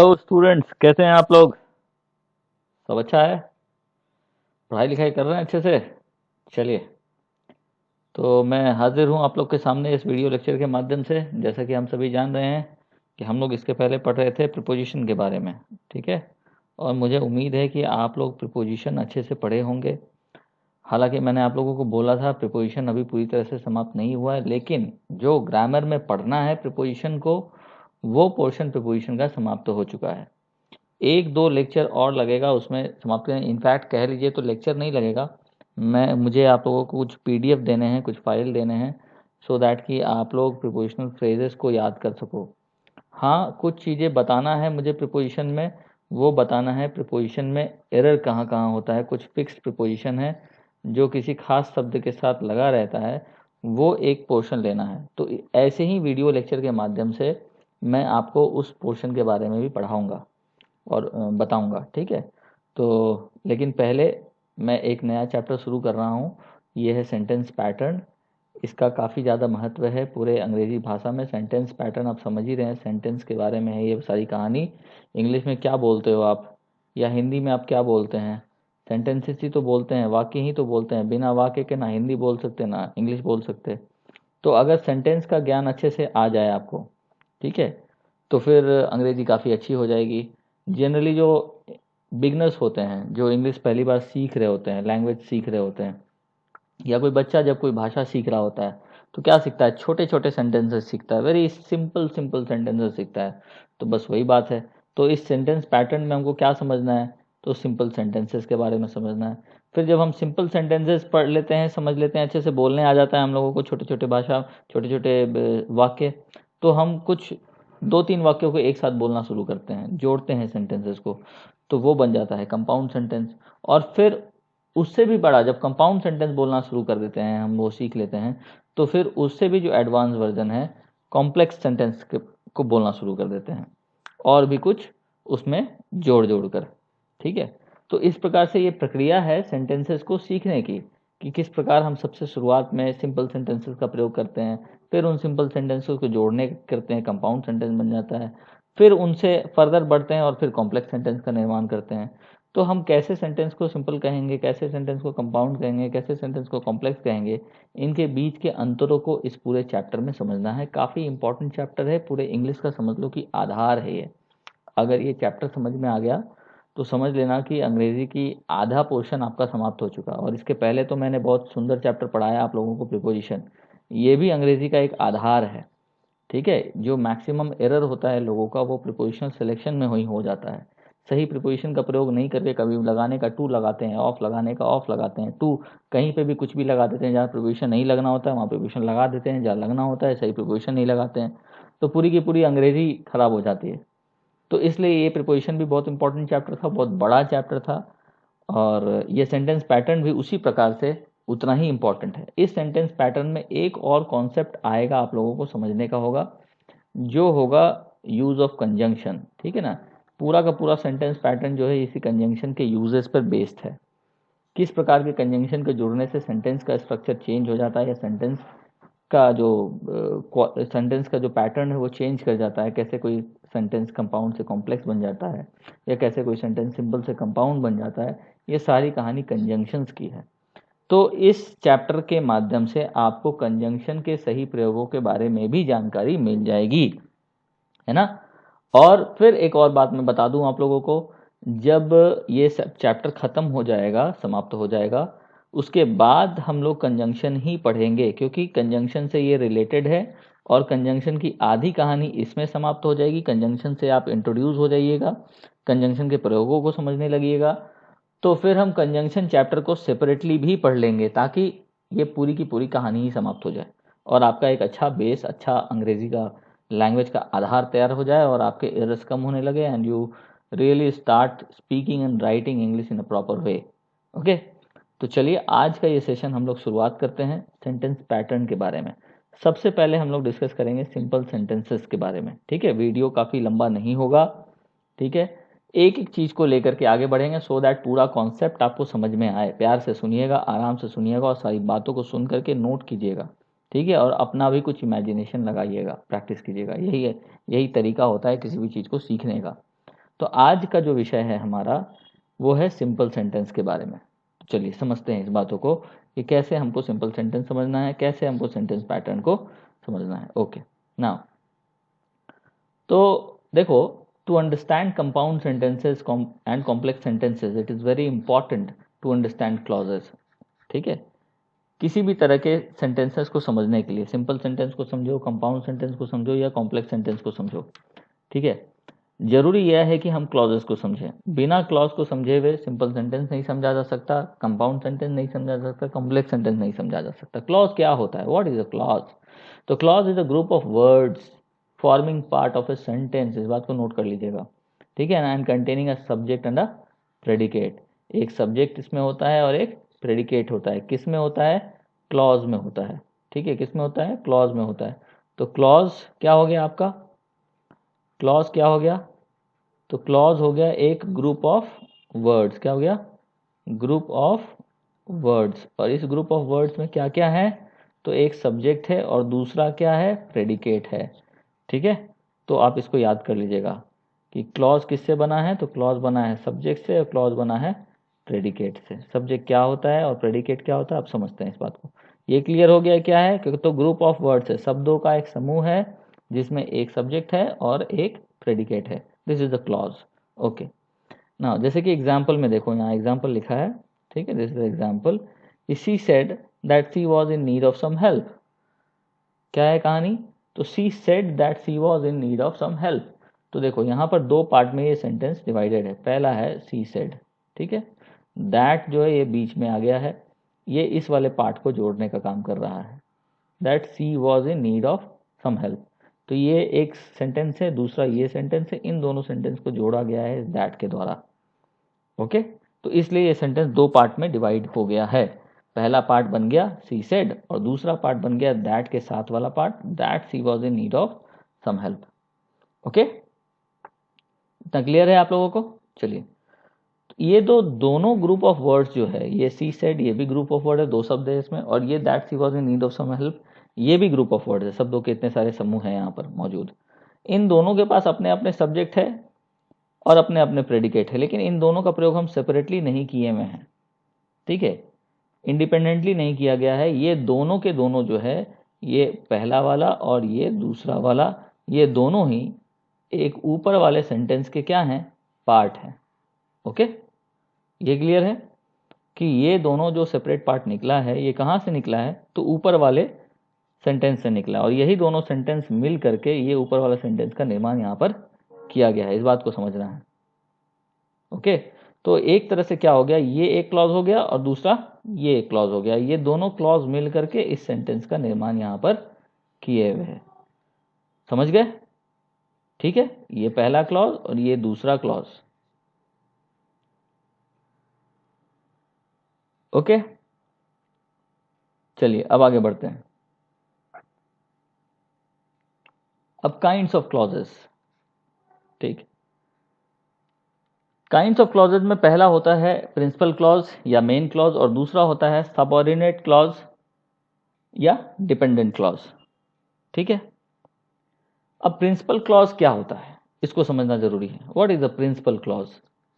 Hello students, कैसे हैं आप लोग? सब अच्छा है? पढ़ाई लिखाई कर रहे हैं अच्छे से? चलिए, तो मैं हाजिर हूँ आप लोग के सामने इस वीडियो लेक्चर के माध्यम से। जैसा कि हम सभी जान रहे हैं कि हम लोग इसके पहले पढ़ रहे थे प्रीपोजिशन के बारे में। ठीक है, और मुझे उम्मीद है कि आप लोग प्रीपोजिशन अच्छे से पढ़े होंगे। हालांकि मैंने आप लोगों को बोला था प्रीपोजिशन अभी पूरी तरह से समाप्त नहीं हुआ है, लेकिन जो ग्रामर में पढ़ना है प्रीपोजिशन को, वो पोर्शन प्रीपोजिशन का समाप्त हो चुका है। एक दो लेक्चर और लगेगा उसमें समाप्त करने, इनफैक्ट कह लीजिए तो लेक्चर नहीं लगेगा। मुझे आप लोगों को कुछ पीडीएफ देने हैं, कुछ फाइल देने हैं, सो दैट कि आप लोग प्रीपोजिशनल फ्रेजेस को याद कर सको। हाँ, कुछ चीज़ें बताना है मुझे प्रीपोजिशन में, वो बताना है प्रीपोजिशन में एरर कहाँ कहाँ होता है। कुछ फिक्स प्रीपोजिशन है जो किसी खास शब्द के साथ लगा रहता है, वो एक पोर्शन लेना है। तो ऐसे ही वीडियो लेक्चर के माध्यम से मैं आपको उस पोर्शन के बारे में भी पढ़ाऊँगा और बताऊंगा। ठीक है, तो लेकिन पहले मैं एक नया चैप्टर शुरू कर रहा हूँ। ये है सेंटेंस पैटर्न। इसका काफ़ी ज़्यादा महत्व है पूरे अंग्रेजी भाषा में। सेंटेंस पैटर्न आप समझ ही रहे हैं, सेंटेंस के बारे में है ये सारी कहानी। इंग्लिश में क्या बोलते हो आप, या हिंदी में आप क्या बोलते हैं? सेंटेंसेस ही तो बोलते हैं, वाक्य ही तो बोलते हैं। बिना वाक्य के ना हिंदी बोल सकते ना इंग्लिश बोल सकते। तो अगर सेंटेंस का ज्ञान अच्छे से आ जाए आपको, ठीक है, तो फिर अंग्रेजी काफ़ी अच्छी हो जाएगी। जनरली जो बिगनर्स होते हैं, जो इंग्लिश पहली बार सीख रहे होते हैं, लैंग्वेज सीख रहे होते हैं, या कोई बच्चा जब कोई भाषा सीख रहा होता है, तो क्या सीखता है? छोटे छोटे सेंटेंसेस सीखता है, वेरी सिंपल सिंपल सेंटेंसेस सीखता है। तो बस वही बात है। तो इस सेंटेंस पैटर्न में हमको क्या समझना है? तो सिंपल सेंटेंसेस के बारे में समझना है। फिर जब हम सिंपल सेंटेंसेस पढ़ लेते हैं, समझ लेते हैं, अच्छे से बोलने आ जाता है हम लोगों को, छोटे छोटे भाषा, छोटे छोटे वाक्य, तो हम कुछ दो तीन वाक्यों को एक साथ बोलना शुरू करते हैं, जोड़ते हैं सेंटेंसेस को, तो वो बन जाता है कंपाउंड सेंटेंस। और फिर उससे भी बड़ा, जब कंपाउंड सेंटेंस बोलना शुरू कर देते हैं हम, वो सीख लेते हैं, तो फिर उससे भी जो एडवांस वर्जन है, कॉम्प्लेक्स सेंटेंस को बोलना शुरू कर देते हैं, और भी कुछ उसमें जोड़ जोड़ कर। ठीक है, तो इस प्रकार से ये प्रक्रिया है सेंटेंसेस को सीखने की, कि किस प्रकार हम सबसे शुरुआत में सिंपल सेंटेंसेस का प्रयोग करते हैं, फिर उन सिंपल सेंटेंसेस को जोड़ने करते हैं, कंपाउंड सेंटेंस बन जाता है, फिर उनसे फर्दर बढ़ते हैं और फिर कॉम्प्लेक्स सेंटेंस का निर्माण करते हैं। तो हम कैसे सेंटेंस को सिंपल कहेंगे, कैसे सेंटेंस को कंपाउंड कहेंगे, कैसे सेंटेंस को कॉम्प्लेक्स कहेंगे, इनके बीच के अंतरों को इस पूरे चैप्टर में समझना है। काफ़ी इंपॉर्टेंट चैप्टर है, पूरे इंग्लिश का समझ लो कि आधार है ये। अगर ये चैप्टर समझ में आ गया तो समझ लेना कि अंग्रेजी की आधा पोर्शन आपका समाप्त हो चुका। और इसके पहले तो मैंने बहुत सुंदर चैप्टर पढ़ाया आप लोगों को, प्रीपोजिशन। ये भी अंग्रेजी का एक आधार है। ठीक है, जो मैक्सिमम एरर होता है लोगों का, वो प्रीपोजिशनल सिलेक्शन में ही हो जाता है। सही प्रीपोजिशन का प्रयोग नहीं करके, कभी लगाने का टू लगाते हैं, ऑफ लगाने का ऑफ लगाते हैं, टू कहीं पे भी कुछ भी लगा देते हैं। जहाँ प्रीपोजिशन नहीं लगना होता है वहाँ प्रीपोजिशन लगा देते हैं, जहाँ लगना होता है सही प्रीपोजिशन नहीं लगाते हैं, तो पूरी की पूरी अंग्रेजी खराब हो जाती है। तो इसलिए ये प्रीपोजिशन भी बहुत इंपॉर्टेंट चैप्टर था, बहुत बड़ा चैप्टर था। और ये सेंटेंस पैटर्न भी उसी प्रकार से उतना ही इंपॉर्टेंट है। इस सेंटेंस पैटर्न में एक और कॉन्सेप्ट आएगा, आप लोगों को समझने का होगा, जो होगा यूज ऑफ कंजंक्शन। ठीक है ना, पूरा का पूरा सेंटेंस पैटर्न जो है इसी कंजंक्शन के यूजेस पर बेस्ड है। किस प्रकार के कंजंक्शन के जुड़ने से सेंटेंस का स्ट्रक्चर चेंज हो जाता है, या सेंटेंस का जो पैटर्न है वो चेंज कर जाता है। कैसे कोई सेंटेंस कंपाउंड से कॉम्प्लेक्स बन जाता है, या कैसे कोई सेंटेंस सिंपल से कंपाउंड बन जाता है, ये सारी कहानी कंजंक्शंस की है। तो इस चैप्टर के माध्यम से आपको कंजंक्शन के सही प्रयोगों के बारे में भी जानकारी मिल जाएगी, है ना। और फिर एक और बात मैं बता दूं आप लोगों को, जब ये सब चैप्टर खत्म हो जाएगा, समाप्त हो जाएगा, उसके बाद हम लोग कंजंक्शन ही पढ़ेंगे, क्योंकि कंजंक्शन से ये रिलेटेड है। और कंजंक्शन की आधी कहानी इसमें समाप्त हो जाएगी। कंजंक्शन से आप इंट्रोड्यूस हो जाइएगा, कंजंक्शन के प्रयोगों को समझने लगिएगा, तो फिर हम कंजंक्शन चैप्टर को सेपरेटली भी पढ़ लेंगे, ताकि ये पूरी की पूरी कहानी ही समाप्त हो जाए और आपका एक अच्छा बेस, अच्छा अंग्रेजी का लैंग्वेज का आधार तैयार हो जाए, और आपके एरर्स कम होने लगे, and you really start speaking and writing English in a proper way. Okay, तो चलिए आज का ये सेशन हम लोग शुरुआत करते हैं सेंटेंस पैटर्न के बारे में। सबसे पहले हम लोग डिस्कस करेंगे सिंपल सेंटेंसेस के बारे में। ठीक है, वीडियो काफ़ी लंबा नहीं होगा। ठीक है, एक एक चीज़ को लेकर के आगे बढ़ेंगे, सो दैट पूरा कॉन्सेप्ट आपको समझ में आए। प्यार से सुनिएगा, आराम से सुनिएगा, और सारी बातों को सुन करके नोट कीजिएगा। ठीक है, और अपना भी कुछ इमेजिनेशन लगाइएगा, प्रैक्टिस कीजिएगा। यही है, यही तरीका होता है किसी भी चीज़ को सीखने का। तो आज का जो विषय है हमारा वो है सिंपल सेंटेंस के बारे में। चलिए समझते हैं इस बातों को कि कैसे हमको सिंपल सेंटेंस समझना है, कैसे हमको सेंटेंस पैटर्न को समझना है। ओके नाउ, तो देखो, to understand compound sentences and complex sentences it is very important to understand clauses. ठीक है, किसी भी तरह के सेंटेंसेस को समझने के लिए, सिंपल सेंटेंस को समझो, कंपाउंड सेंटेंस को समझो या कॉम्प्लेक्स सेंटेंस को समझो, ठीक है, जरूरी यह है कि हम क्लॉजेस को समझें। बिना क्लॉज को समझे हुए सिंपल सेंटेंस नहीं समझा जा सकता, कंपाउंड सेंटेंस नहीं समझा जा सकता, कॉम्प्लेक्स सेंटेंस नहीं समझा जा सकता। क्लॉज क्या होता है? What is a clause? तो clause is a group of words forming part of a sentence. इस बात को नोट कर लीजिएगा, ठीक है ना। And containing a subject and a predicate. एक सब्जेक्ट इसमें होता है और एक प्रेडिकेट होता है। किस में होता है? क्लॉज में होता है। ठीक है, किस में होता है? क्लॉज में होता है। तो क्लॉज क्या हो गया आपका? क्लॉज क्या हो गया? तो क्लॉज हो गया एक ग्रुप ऑफ वर्ड्स। क्या हो गया? Group of words. और इस ग्रुप ऑफ वर्ड्स में क्या क्या है? तो एक सब्जेक्ट है और दूसरा क्या है? प्रेडिकेट है। ठीक है, तो आप इसको याद कर लीजिएगा कि क्लॉज किससे बना है? तो क्लॉज बना है सब्जेक्ट से और क्लॉज बना है प्रेडिकेट से। सब्जेक्ट क्या होता है और प्रेडिकेट क्या होता है, आप समझते हैं इस बात को। ये क्लियर हो गया क्या है? क्योंकि तो ग्रुप ऑफ वर्ड्स है, शब्दों का एक समूह है जिसमें एक सब्जेक्ट है और एक प्रेडिकेट है। This is the clause. Okay ना, जैसे कि एग्जाम्पल में देखो, यहाँ एग्जाम्पल लिखा है, ठीक है, this is example. She said that she was in need of some help. क्या है कहानी? तो she said that she was in need of some help. तो देखो यहाँ पर दो पार्ट में ये सेंटेंस डिवाइडेड है। पहला है शी सेड, ठीक है, दैट जो है ये बीच में आ गया है, ये इस वाले पार्ट को जोड़ने का काम कर रहा है। That she was in need of some help, तो ये एक सेंटेंस है, दूसरा ये सेंटेंस है, इन दोनों सेंटेंस को जोड़ा गया है दैट के द्वारा। ओके, तो इसलिए ये सेंटेंस दो पार्ट में डिवाइड हो गया है। पहला पार्ट बन गया शी सेड और दूसरा पार्ट बन गया दैट के साथ वाला part, that she was in need of some help. Okay, इतना क्लियर है आप लोगों को? चलिए, ये दोनों ग्रुप ऑफ वर्ड्स जो है, ये शी सेड ये भी ग्रुप ऑफ वर्ड है, दो शब्द है इसमें, और ये that she was in need of some help ये भी ग्रुप ऑफ वर्ड है। शब्दों के इतने सारे समूह हैं यहाँ पर मौजूद। इन दोनों के पास अपने अपने सब्जेक्ट है और अपने अपने प्रेडिकेट है, लेकिन इन दोनों का प्रयोग हम सेपरेटली नहीं किए हुए हैं। ठीक है, इंडिपेंडेंटली नहीं किया गया है। ये दोनों के दोनों जो है, ये पहला वाला और ये दूसरा वाला, ये दोनों ही एक ऊपर वाले सेंटेंस के क्या हैं? पार्ट हैं। ओके, ये क्लियर है कि ये दोनों जो सेपरेट पार्ट निकला है, ये कहाँ से निकला है? तो ऊपर वाले सेंटेंस से निकला, और यही दोनों सेंटेंस मिल करके ये ऊपर वाला सेंटेंस का निर्माण यहाँ पर किया गया है। इस बात को समझना है। ओके, तो एक तरह से क्या हो गया, ये एक क्लॉज हो गया और दूसरा ये एक क्लॉज हो गया। ये दोनों क्लॉज मिल करके इस सेंटेंस का निर्माण यहाँ पर किए हुए हैं। समझ गए? ठीक है, ये पहला क्लॉज और ये दूसरा क्लॉज। ओके, चलिए अब आगे बढ़ते हैं। अब काइंड्स ऑफ क्लॉजेस। ठीक, काइंड्स ऑफ क्लॉजेज में पहला होता है प्रिंसिपल क्लॉज या मेन क्लॉज, और दूसरा होता है सबऑर्डिनेट क्लॉज या डिपेंडेंट क्लॉज। ठीक है, अब प्रिंसिपल क्लॉज क्या होता है इसको समझना जरूरी है। What is the principal clause?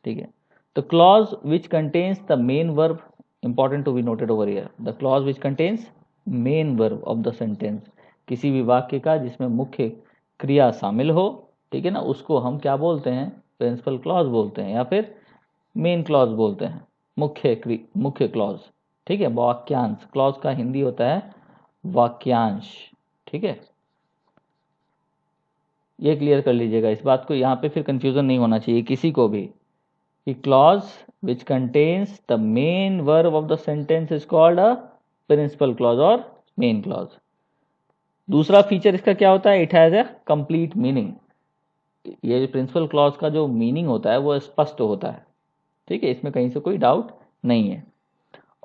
ठीक है, the clause which contains the main verb, important to be noted over here, the clause which contains main verb of the sentence. किसी भी वाक्य का जिसमें मुख्य क्रिया शामिल हो, ठीक है ना, उसको हम क्या बोलते हैं? प्रिंसिपल क्लॉज बोलते हैं या फिर मेन क्लॉज बोलते हैं, मुख्य क्लॉज। ठीक है, वाक्यांश। क्लॉज का हिंदी होता है वाक्यांश। ठीक है, ये क्लियर कर लीजिएगा इस बात को, यहाँ पे फिर कंफ्यूजन नहीं होना चाहिए किसी को भी कि clause which contains the main verb of the sentence is called a principal clause और मेन क्लॉज। दूसरा फीचर इसका क्या होता है? It has a complete meaning. ये प्रिंसिपल क्लॉज का जो मीनिंग होता है वो स्पष्ट होता है। ठीक है, इसमें कहीं से कोई डाउट नहीं है।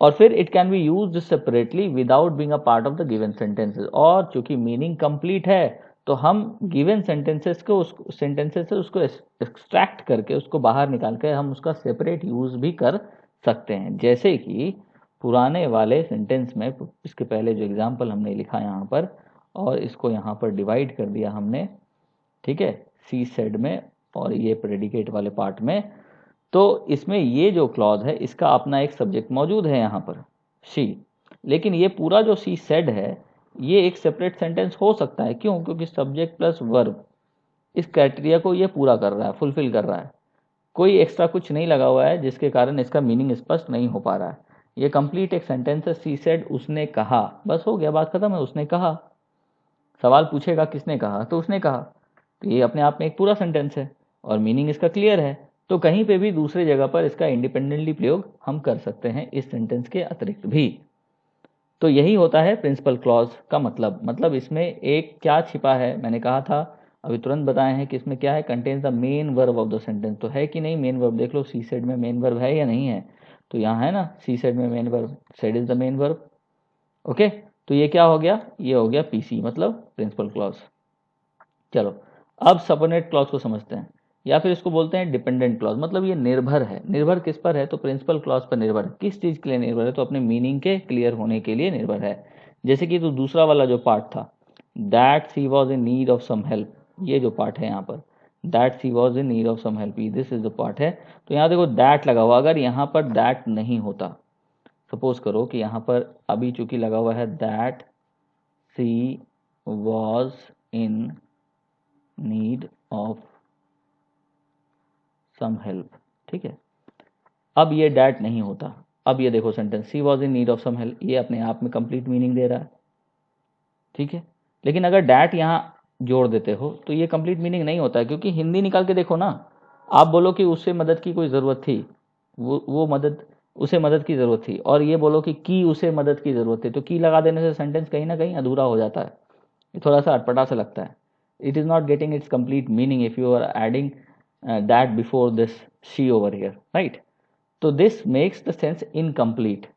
और फिर it can be used separately without being a part of the given sentences. और चूंकि मीनिंग कंप्लीट है तो हम गिवन सेंटेंसेस को सेंटेंसेस से उसको एक्सट्रैक्ट करके, उसको बाहर निकाल कर हम उसका सेपरेट यूज भी कर सकते हैं। जैसे कि पुराने वाले सेंटेंस में, इसके पहले जो एग्जाम्पल हमने लिखा यहाँ पर और इसको यहाँ पर डिवाइड कर दिया हमने, ठीक है, सी सेड में और ये प्रेडिकेट वाले पार्ट में। तो इसमें ये जो क्लॉज है इसका अपना एक सब्जेक्ट मौजूद है यहाँ पर शी, लेकिन ये पूरा जो शी सेड है ये एक सेपरेट सेंटेंस हो सकता है। क्यों? क्योंकि सब्जेक्ट प्लस वर्ब इस क्राइटेरिया को ये पूरा कर रहा है, फुलफिल कर रहा है। कोई एक्स्ट्रा कुछ नहीं लगा हुआ है जिसके कारण इसका मीनिंग स्पष्ट नहीं हो पा रहा है। ये कंप्लीट एक सेंटेंस है, सी सेड उसने कहा, बस हो गया, बात खत्म है। उसने कहा, सवाल पूछेगा किसने कहा, तो उसने कहा, तो ये अपने आप में एक पूरा सेंटेंस है और मीनिंग इसका क्लियर है। तो कहीं पे भी दूसरे जगह पर इसका इंडिपेंडेंटली प्रयोग हम कर सकते हैं इस सेंटेंस के अतिरिक्त भी। तो यही होता है प्रिंसिपल क्लॉज का मतलब इसमें एक क्या छिपा है, मैंने कहा था अभी तुरंत बताए हैं कि इसमें क्या है, contains the main verb of the sentence. तो है कि नहीं मेन वर्ब, देख लो सी सेड में मेन वर्ब है या नहीं है, तो यहाँ है ना सी सेड में main verb, said is the main verb. Okay, तो ये क्या हो गया, ये हो गया पीसी मतलब प्रिंसिपल क्लॉज। चलो अब सबऑर्डिनेट क्लॉज को समझते हैं, या फिर इसको बोलते हैं डिपेंडेंट क्लॉज। मतलब ये निर्भर है, निर्भर किस पर है, तो प्रिंसिपल क्लॉज पर निर्भर है। किस चीज के लिए निर्भर है, तो अपने मीनिंग के क्लियर होने के लिए निर्भर है। जैसे कि तो दूसरा वाला जो पार्ट था, that she was in need of some help, ये जो पार्ट है यहाँ पर, that she was in need of some help, this is the part है। तो यहाँ देखो दैट लगा हुआ, अगर यहाँ पर दैट नहीं होता, सपोज करो कि यहाँ पर अभी चूंकि लगा हुआ है that she was in need of some help, ठीक है। अब ये डैट नहीं होता, अब ये देखो sentence she was in need of some help, ये अपने आप में कंप्लीट मीनिंग दे रहा है, ठीक है। लेकिन अगर डैट यहाँ जोड़ देते हो तो ये कंप्लीट मीनिंग नहीं होता है, क्योंकि हिंदी निकाल के देखो ना, आप बोलो कि उससे मदद की कोई ज़रूरत थी, वो मदद, उसे मदद की ज़रूरत थी, और ये बोलो कि उसे मदद की ज़रूरत थी, तो की लगा देने से सेंटेंस कहीं ना कहीं अधूरा हो जाता है, ये थोड़ा सा अटपटा सा लगता है। It is not getting its complete meaning if you are adding that before this she over here, right. तो this makes the sense incomplete,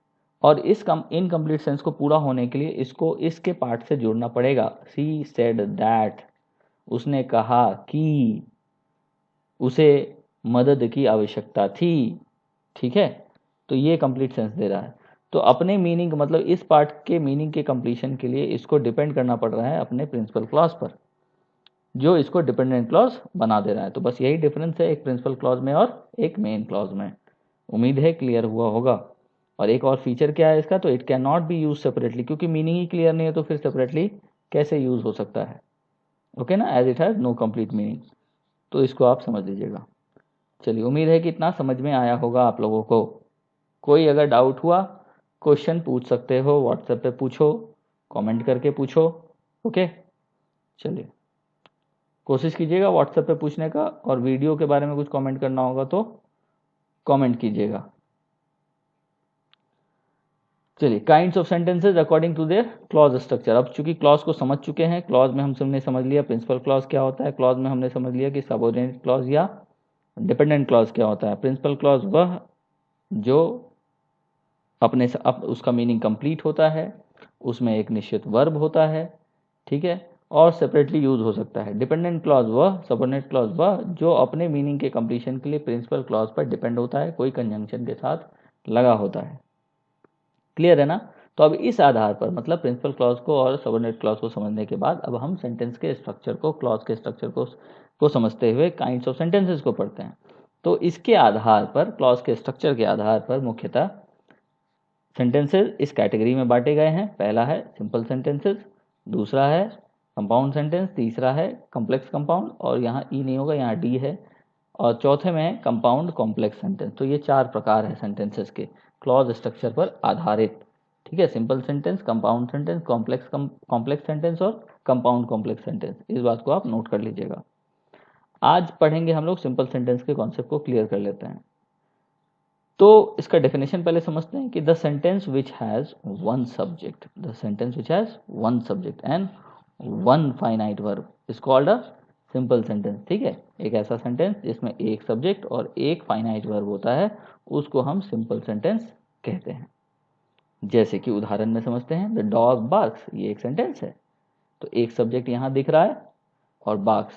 और इस इनकम्प्लीट सेंस को पूरा होने के लिए इसको इसके पार्ट से जोड़ना पड़ेगा। सी सेड दैट, उसने कहा कि उसे मदद की आवश्यकता थी, ठीक है। तो ये कंप्लीट सेंस दे रहा है। तो अपने मीनिंग मतलब इस पार्ट के मीनिंग के कंप्लीशन के लिए इसको डिपेंड करना पड़ रहा है अपने प्रिंसिपल क्लॉज पर, जो इसको डिपेंडेंट क्लॉज बना दे रहा है। तो बस यही डिफरेंस है एक प्रिंसिपल क्लॉज में और एक मेन क्लॉज में। उम्मीद है क्लियर हुआ होगा। और एक और फीचर क्या है इसका, तो it can not B use separately, क्योंकि मीनिंग ही क्लियर नहीं है तो फिर सेपरेटली कैसे यूज हो सकता है, ओके ना, as it has no complete meaning. तो इसको आप समझ लीजिएगा। चलिए, उम्मीद है कि इतना समझ में आया होगा आप लोगों को। कोई अगर डाउट हुआ क्वेश्चन पूछ सकते हो, व्हाट्सएप पे पूछो, कमेंट करके पूछो, ओके। चलिए, कोशिश कीजिएगा व्हाट्सएप पे पूछने का, और वीडियो के बारे में कुछ कमेंट करना होगा तो कमेंट कीजिएगा। चलिए, kinds of sentences according to their clause structure. अब चूंकि क्लॉज को समझ चुके हैं, क्लॉज में हमने समझ लिया प्रिंसिपल क्लॉज क्या होता है, क्लॉज में हमने समझ लिया कि सबऑर्डिनेट क्लॉज या डिपेंडेंट क्लॉज क्या होता है। प्रिंसिपल क्लॉज वह जो अपने उसका मीनिंग कंप्लीट होता है, उसमें एक निश्चित वर्ब होता है, ठीक है, और सेपरेटली यूज हो सकता है। डिपेंडेंट क्लॉज वह, सबऑर्डिनेट क्लॉज वह जो अपने मीनिंग के कंप्लीशन के लिए प्रिंसिपल क्लॉज पर डिपेंड होता है, कोई कंजंक्शन के साथ लगा होता है। क्लियर है ना। तो अब इस आधार पर मतलब प्रिंसिपल क्लॉज को और सबऑर्डिनेट क्लॉज को समझने के बाद अब हम सेंटेंस के स्ट्रक्चर को, क्लॉज के स्ट्रक्चर को समझते हुए काइंड्स ऑफ सेंटेंसेस को पढ़ते हैं। तो इसके आधार पर, क्लॉज के स्ट्रक्चर के आधार पर मुख्यतः सेंटेंसेस इस कैटेगरी में बांटे गए हैं। पहला है सिंपल सेंटेंसेस, दूसरा है कंपाउंड सेंटेंस, तीसरा है कॉम्प्लेक्स कंपाउंड, और यहाँ ई नहीं होगा, यहाँ डी है, और चौथे में है कंपाउंड कॉम्प्लेक्स सेंटेंस। तो ये 4 प्रकार है सेंटेंसेस के क्लॉज स्ट्रक्चर पर आधारित, ठीक है। Simple sentence, compound sentence, complex sentence और कंपाउंड कॉम्प्लेक्स सेंटेंस। इस बात को आप नोट कर लीजिएगा। आज पढ़ेंगे हम लोग सिंपल सेंटेंस के कॉन्सेप्ट को क्लियर कर लेते हैं। तो इसका डेफिनेशन पहले समझते हैं कि the sentence which has one subject, the sentence which has one subject and one finite verb is called a simple sentence, ठीक है। एक ऐसा सेंटेंस जिसमें एक सब्जेक्ट और एक फाइनाइट वर्ब होता है, उसको हम सिंपल सेंटेंस कहते हैं। जैसे कि उदाहरण में समझते हैं, द डॉग बार्क्स, ये एक सेंटेंस है। तो एक सब्जेक्ट यहाँ दिख रहा है और बार्क्स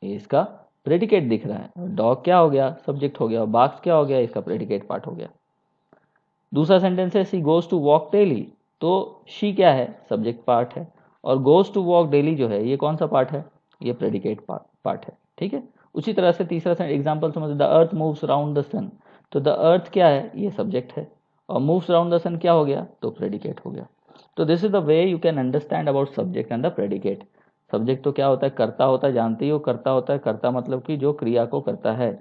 ये इसका प्रेडिकेट दिख रहा है। डॉग क्या हो गया, सब्जेक्ट हो गया, और बार्क्स क्या हो गया, इसका प्रेडिकेट पार्ट हो गया। दूसरा सेंटेंस है she goes to walk daily, तो शी क्या है, सब्जेक्ट पार्ट है, और गोज टू वॉक डेली जो है ये कौन सा पार्ट है, ये प्रेडिकेट पार्ट है, ठीक है। उसी तरह से तीसरा एग्जाम्पल समझ, the earth moves around the sun, तो द अर्थ क्या है, ये सब्जेक्ट है, और मूव्स अराउंड द सन क्या हो गया, तो प्रेडिकेट हो गया। तो this is the way you can understand about subject and the predicate. Subject तो क्या होता है, कर्ता होता है, जानते ही हो कर्ता होता है, कर्ता मतलब कि जो क्रिया को करता है,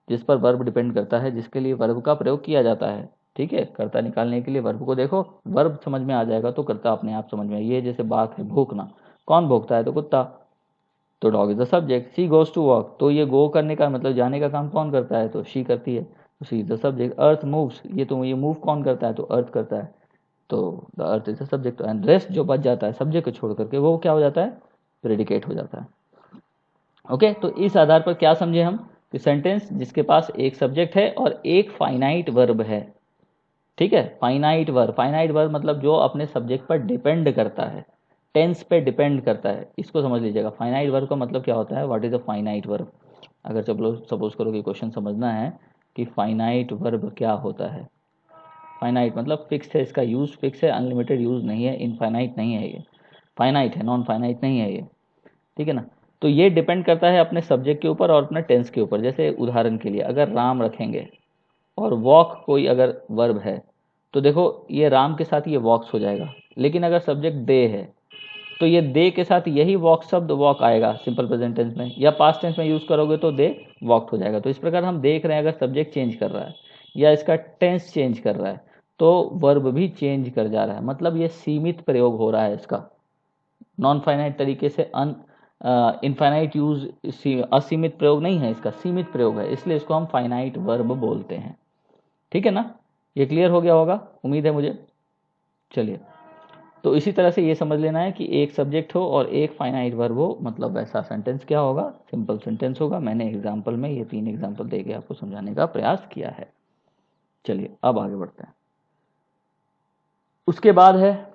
जिस पर वर्ब डिपेंड करता है, जिसके लिए वर्ब का प्रयोग किया जाता है। ठीक है, कर्ता निकालने के लिए वर्ब को देखो, वर्ब समझ में आ जाएगा तो कर्ता अपने आप समझ में। ये जैसे बात है भूखना, कौन भूखता है, तो कुत्ता, तो dog is the subject. She goes to walk, तो ये गो करने का मतलब जाने का काम कौन करता है, तो शी करती है, तो she is the subject. Earth moves, ये मूव कौन करता है, तो अर्थ करता है, तो the earth is the subject. And rest जो बच जाता है सब्जेक्ट को छोड़ करके, वो क्या हो जाता है, प्रेडिकेट हो जाता है। ओके, तो इस आधार पर क्या समझे हम, कि सेंटेंस जिसके पास एक सब्जेक्ट है और एक फाइनाइट वर्ब है। ठीक है, फाइनाइट वर्ब मतलब जो अपने सब्जेक्ट पर डिपेंड करता है, टेंस पे डिपेंड करता है, इसको समझ लीजिएगा। फाइनाइट वर्ब का मतलब क्या होता है, what is a finite verb. अगर सपोज करो कि क्वेश्चन समझना है कि फाइनाइट वर्ब क्या होता है। फाइनाइट मतलब फिक्स है, इसका यूज फिक्स है, अनलिमिटेड यूज नहीं है, इनफाइनाइट नहीं है, ये फाइनाइट है, नॉन फाइनाइट नहीं है ये। ठीक है ना, तो ये डिपेंड करता है अपने सब्जेक्ट के ऊपर और अपने टेंस के ऊपर। जैसे उदाहरण के लिए अगर राम रखेंगे और वॉक कोई अगर वर्ब है, तो देखो ये राम के साथ ये वॉक्स हो जाएगा। लेकिन अगर सब्जेक्ट दे है, तो ये दे के साथ यही वॉक शब्द वॉक आएगा सिंपल प्रेजेंट टेंस में, या पास्ट टेंस में यूज करोगे तो दे वॉक्ड हो जाएगा। तो इस प्रकार हम देख रहे हैं अगर सब्जेक्ट चेंज कर रहा है या इसका टेंस चेंज कर रहा है, तो वर्ब भी चेंज कर जा रहा है, मतलब ये सीमित प्रयोग हो रहा है इसका, नॉन फाइनाइट तरीके से इनफाइनाइट यूज, असीमित प्रयोग नहीं है इसका, सीमित प्रयोग है, इसलिए इसको हम फाइनाइट वर्ब बोलते हैं। ठीक है ना, ये क्लियर हो गया होगा, उम्मीद है मुझे। चलिए, तो इसी तरह से ये समझ लेना है कि एक सब्जेक्ट हो और एक फाइनाइट वर्ब हो, मतलब वैसा सेंटेंस क्या होगा, सिंपल सेंटेंस होगा। मैंने एग्जाम्पल में ये 3 एग्जाम्पल देके आपको समझाने का प्रयास किया है। चलिए अब आगे बढ़ते हैं। उसके बाद है,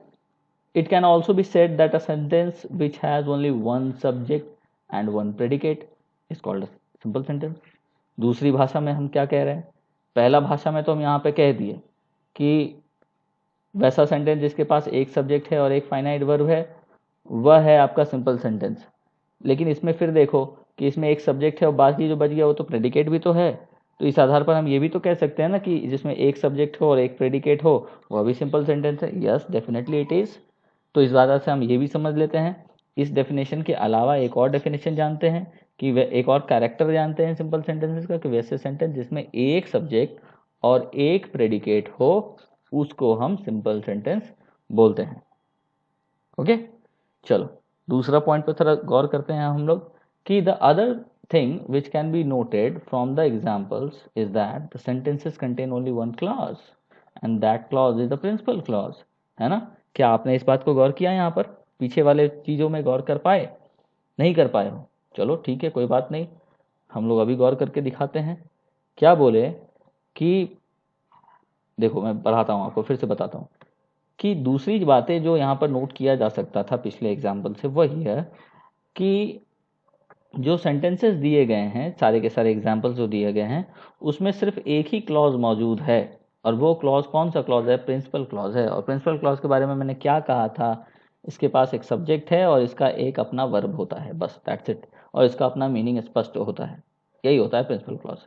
it can also be said that a sentence which has only one subject and one predicate is called simple sentence. दूसरी भाषा में हम क्या कह रहे हैं, पहला भाषा में तो हम यहाँ पे कह दिए कि वैसा सेंटेंस जिसके पास एक सब्जेक्ट है और एक फाइनाइट वर्ब है, वह है आपका सिंपल सेंटेंस। लेकिन इसमें फिर देखो कि इसमें एक सब्जेक्ट है और बाकी जो बच गया वो तो प्रेडिकेट भी तो है, तो इस आधार पर हम ये भी तो कह सकते हैं ना कि जिसमें एक सब्जेक्ट हो और एक प्रेडिकेट हो वह भी सिंपल सेंटेंस है। Yes, definitely it is. तो इस वजह से हम ये भी समझ लेते हैं। इस डेफिनेशन के अलावा एक और डेफिनेशन जानते हैं कि वे एक और कैरेक्टर जानते हैं सिंपल सेंटेंसेस का, कि वैसे सेंटेंस जिसमें एक सब्जेक्ट और एक प्रेडिकेट हो उसको हम सिंपल सेंटेंस बोलते हैं। ओके, चलो दूसरा पॉइंट पर थोड़ा गौर करते हैं हम लोग कि the other thing which can be noted from the examples is that the sentences contain only one clause and that clause is the principal clause. है ना, क्या आपने इस बात को गौर किया, यहाँ पर पीछे वाले चीज़ों में गौर कर पाए, नहीं कर पाए हो, चलो ठीक है कोई बात नहीं, हम लोग अभी गौर करके दिखाते हैं। क्या बोले कि देखो मैं पढ़ाता हूँ आपको, फिर से बताता हूँ कि दूसरी बातें जो यहाँ पर नोट किया जा सकता था पिछले एग्जाम्पल से, वही है कि जो सेंटेंसेस दिए गए हैं, सारे के सारे एग्जाम्पल्स जो दिए गए हैं, उसमें सिर्फ एक ही क्लॉज मौजूद है, और वो क्लॉज कौन सा क्लॉज है, प्रिंसिपल क्लॉज है। और प्रिंसिपल क्लॉज के बारे में मैंने क्या कहा था, इसके पास एक सब्जेक्ट है और इसका एक अपना वर्ब होता है, बस दैट्स इट, और इसका अपना मीनिंग स्पष्ट होता है, यही होता है प्रिंसिपल क्लॉज।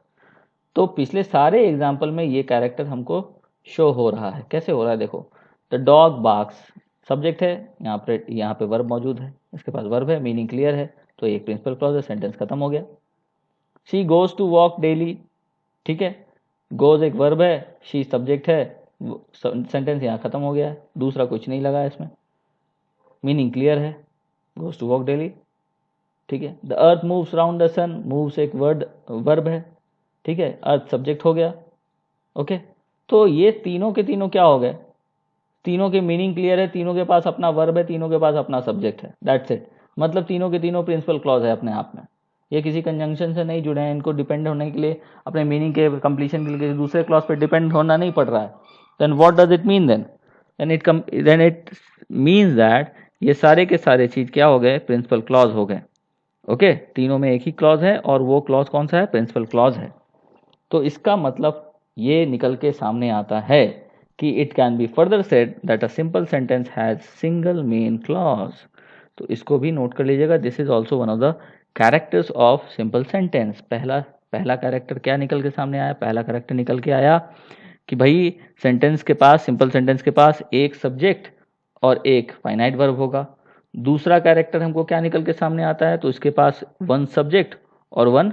तो पिछले सारे एग्जाम्पल में ये कैरेक्टर हमको शो हो रहा है। कैसे हो रहा है, देखो, द डॉग बार्क्स, सब्जेक्ट है, यहाँ पे वर्ब मौजूद है, इसके पास वर्ब है, मीनिंग क्लियर है, तो एक प्रिंसिपल क्लॉज है, सेंटेंस खत्म हो गया। She goes to walk daily, ठीक है, गोज एक वर्ब है, शी सब्जेक्ट है, सेंटेंस यहाँ खत्म हो गया है, दूसरा कुछ नहीं लगा इसमें, मीनिंग क्लियर है, गोज टू वॉक डेली। ठीक है, the earth moves around the sun, moves एक वर्ब है, ठीक है, अर्थ सब्जेक्ट हो गया। ओके, तो ये तीनों के तीनों क्या हो गए, तीनों के मीनिंग क्लियर है, तीनों के पास अपना वर्ब है, तीनों के पास अपना सब्जेक्ट है, दैट्स इट। मतलब तीनों के तीनों प्रिंसिपल क्लॉज है अपने आप में, ये किसी कंजंक्शन से नहीं जुड़े हैं, इनको डिपेंड होने के लिए, अपने मीनिंग के कंप्लीशन के लिए दूसरे क्लॉज पे डिपेंड होना नहीं पड़ रहा है। Then what does it mean, then it means that ये सारे के सारे चीज क्या हो गए, प्रिंसिपल क्लॉज हो गए। ओके, तीनों में एक ही क्लॉज है और वो क्लॉज कौन सा है, प्रिंसिपल क्लॉज है। तो इसका मतलब ये निकल के सामने आता है कि it can be further said that a simple sentence has single main clause. तो इसको भी नोट कर लीजिएगा, this is also one of the characters of simple sentence. पहला कैरेक्टर क्या निकल के सामने आया? पहला कैरेक्टर निकल के आया कि भाई सेंटेंस के पास, सिंपल सेंटेंस के पास एक सब्जेक्ट और एक फाइनाइट वर्ब होगा। दूसरा कैरेक्टर हमको क्या निकल के सामने आता है? तो इसके पास वन सब्जेक्ट और वन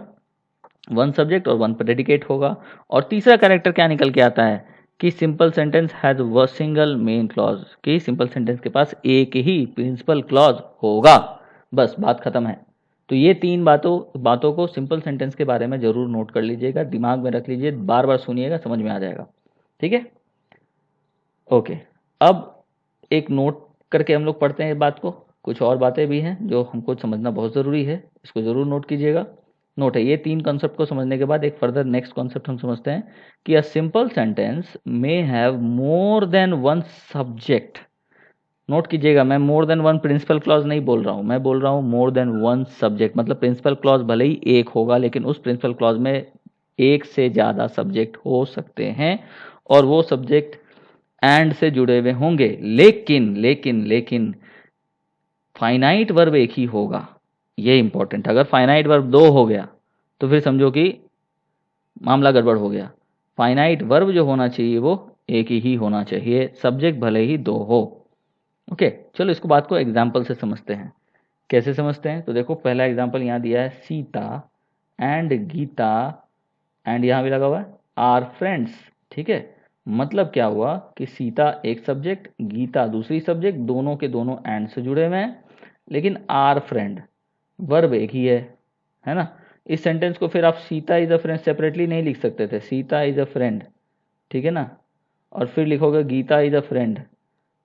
प्रेडिकेट होगा। और तीसरा कैरेक्टर क्या निकल के आता है कि सिंपल सेंटेंस हैज व सिंगल मेन क्लॉज, कि सिंपल सेंटेंस के पास एक ही प्रिंसिपल क्लॉज होगा। बस बात खत्म है। तो ये तीन बातों को सिंपल सेंटेंस के बारे में जरूर नोट कर लीजिएगा, दिमाग में रख लीजिए, बार बार सुनिएगा, समझ में आ जाएगा। ठीक है, ओके। अब एक नोट करके हम लोग पढ़ते हैं इस बात को। कुछ और बातें भी हैं जो हमको समझना बहुत ज़रूरी है, इसको ज़रूर नोट कीजिएगा। नोट है, ये तीन कॉन्सेप्ट को समझने के बाद एक फर्दर नेक्स्ट कॉन्सेप्ट हम समझते हैं कि a simple sentence may have more than one subject. Note कीजिएगा, मैं more than one principal clause नहीं बोल रहा हूँ, मैं बोल रहा हूँ मोर देन वन सब्जेक्ट। मतलब प्रिंसिपल क्लॉज भले ही एक होगा, लेकिन उस प्रिंसिपल क्लॉज में एक से ज़्यादा सब्जेक्ट हो सकते हैं और वो सब्जेक्ट एंड से जुड़े हुए होंगे। लेकिन फाइनाइट वर्ब एक ही होगा, ये इंपॉर्टेंट। अगर फाइनाइट वर्ब दो हो गया तो फिर समझो कि मामला गड़बड़ हो गया। फाइनाइट वर्ब जो होना चाहिए वो एक ही होना चाहिए, सब्जेक्ट भले ही दो हो। ओके, चलो इसको बात को एग्जाम्पल से समझते हैं। कैसे समझते हैं? तो देखो, पहला एग्जाम्पल यहाँ दिया है, सीता एंड गीता, एंड यहाँ भी लगा हुआ है आर फ्रेंड्स। ठीक है, मतलब क्या हुआ कि सीता एक सब्जेक्ट, गीता दूसरी सब्जेक्ट, दोनों के दोनों एंड से जुड़े हुए हैं, लेकिन आर फ्रेंड वर्ब एक ही है ना। इस सेंटेंस को फिर आप Sita is a friend separately नहीं लिख सकते थे, सीता इज अ फ्रेंड, ठीक है ना, और फिर लिखोगे गीता इज अ फ्रेंड,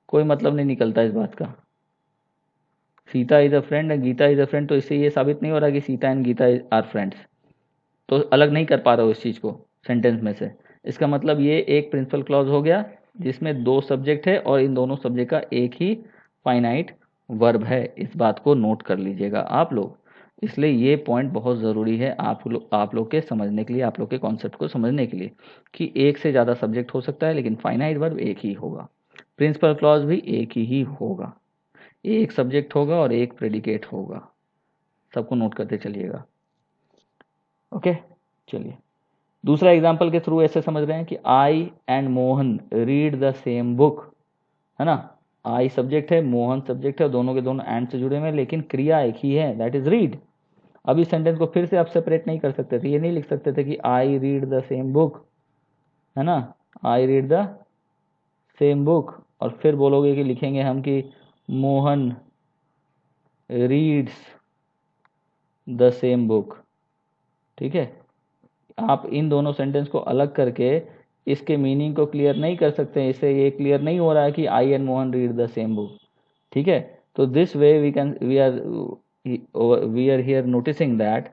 कोई मतलब नहीं निकलता इस बात का। Sita is a friend and Gita is a friend, तो इससे ये साबित नहीं हो रहा कि Sita and Gita are friends. तो अलग नहीं कर पा रहे हो इस चीज़ को सेंटेंस में से। इसका मतलब ये एक प्रिंसिपल क्लॉज हो गया जिसमें दो सब्जेक्ट है और इन दोनों सब्जेक्ट का एक ही फाइनाइट वर्ब है। इस बात को नोट कर लीजिएगा आप लोग। इसलिए ये पॉइंट बहुत ज़रूरी है आप लोग के समझने के लिए, आप लोग के कॉन्सेप्ट को समझने के लिए, कि एक से ज़्यादा सब्जेक्ट हो सकता है लेकिन फाइनाइट वर्ब एक ही होगा, प्रिंसिपल क्लॉज भी एक ही होगा, एक सब्जेक्ट होगा और एक प्रेडिकेट होगा। सबको नोट करते चलिएगा। ओके, चलिए दूसरा एग्जाम्पल के थ्रू ऐसे समझ रहे हैं कि I and Mohan read the same book, है ना। आई सब्जेक्ट है, मोहन सब्जेक्ट है, दोनों के दोनों एंड से जुड़े हुए हैं, लेकिन क्रिया एक ही है, दैट इज रीड। अब इस सेंटेंस को फिर से आप सेपरेट नहीं कर सकते थे, ये नहीं लिख सकते थे कि I read the same book, है ना, I read the same book, और फिर बोलोगे कि लिखेंगे हम कि Mohan reads the same book. ठीक है, आप इन दोनों सेंटेंस को अलग करके इसके मीनिंग को क्लियर नहीं कर सकते। इससे ये क्लियर नहीं हो रहा है कि I and Mohan read the same book. ठीक है, तो this way we are here noticing that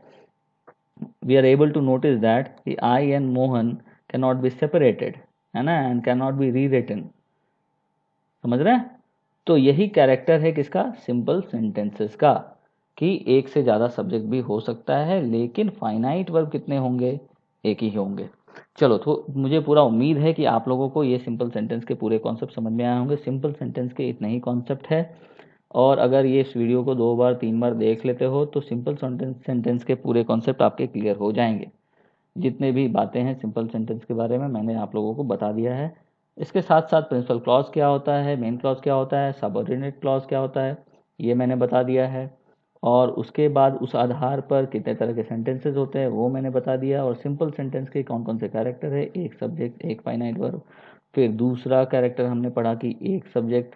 we are able to notice that I and Mohan can not be separated, है ना, and can not be rewritten. समझ रहे हैं? तो यही कैरेक्टर है किसका? सिंपल सेंटेंसेस का, कि एक से ज़्यादा सब्जेक्ट भी हो सकता है लेकिन फाइनाइट वर्ब कितने होंगे? एक ही होंगे। चलो, तो मुझे पूरा उम्मीद है कि आप लोगों को ये सिंपल सेंटेंस के पूरे कॉन्सेप्ट समझ में आए होंगे। सिंपल सेंटेंस के इतने ही कॉन्सेप्ट है, और अगर ये इस वीडियो को 2 बार 3 बार देख लेते हो तो सिंपल सेंटेंस के पूरे कॉन्सेप्ट आपके क्लियर हो जाएंगे। जितने भी बातें हैं सिंपल सेंटेंस के बारे में मैंने आप लोगों को बता दिया है। इसके साथ साथ प्रिंसिपल क्लॉज क्या होता है, मेन क्लॉज क्या होता है, सबऑर्डिनेट क्लॉज क्या होता है, ये मैंने बता दिया है। और उसके बाद उस आधार पर कितने तरह के सेंटेंसेस होते हैं वो मैंने बता दिया। और सिंपल सेंटेंस के कौन कौन से कैरेक्टर है, एक सब्जेक्ट, एक फाइनाइट वर्ब। फिर दूसरा कैरेक्टर हमने पढ़ा कि एक सब्जेक्ट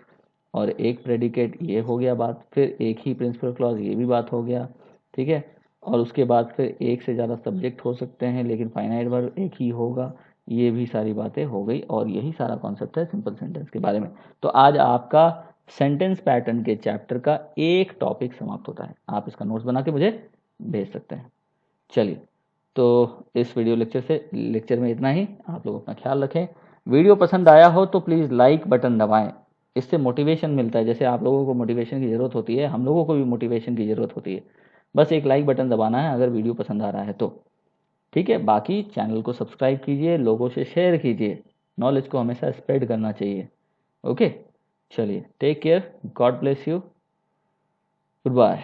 और एक प्रेडिकेट, ये हो गया बात। फिर एक ही प्रिंसिपल क्लॉज, ये भी बात हो गया। ठीक है, और उसके बाद फिर एक से ज़्यादा सब्जेक्ट हो सकते हैं लेकिन फाइनाइट वर्ब एक ही होगा। ये भी सारी बातें हो गई, और यही सारा कॉन्सेप्ट है सिंपल सेंटेंस के बारे में। तो आज आपका सेंटेंस पैटर्न के चैप्टर का एक टॉपिक समाप्त होता है। आप इसका नोट्स बना के मुझे भेज सकते हैं। चलिए, तो इस लेक्चर में इतना ही। आप लोग अपना ख्याल रखें। वीडियो पसंद आया हो तो प्लीज़ लाइक बटन दबाएं, इससे मोटिवेशन मिलता है। जैसे आप लोगों को मोटिवेशन की ज़रूरत होती है, हम लोगों को भी मोटिवेशन की ज़रूरत होती है। बस एक लाइक बटन दबाना है अगर वीडियो पसंद आ रहा है तो। ठीक है, बाकी चैनल को सब्सक्राइब कीजिए, लोगों से शेयर कीजिए, नॉलेज को हमेशा स्प्रेड करना चाहिए। ओके, चलिए, take care, God bless you, good bye.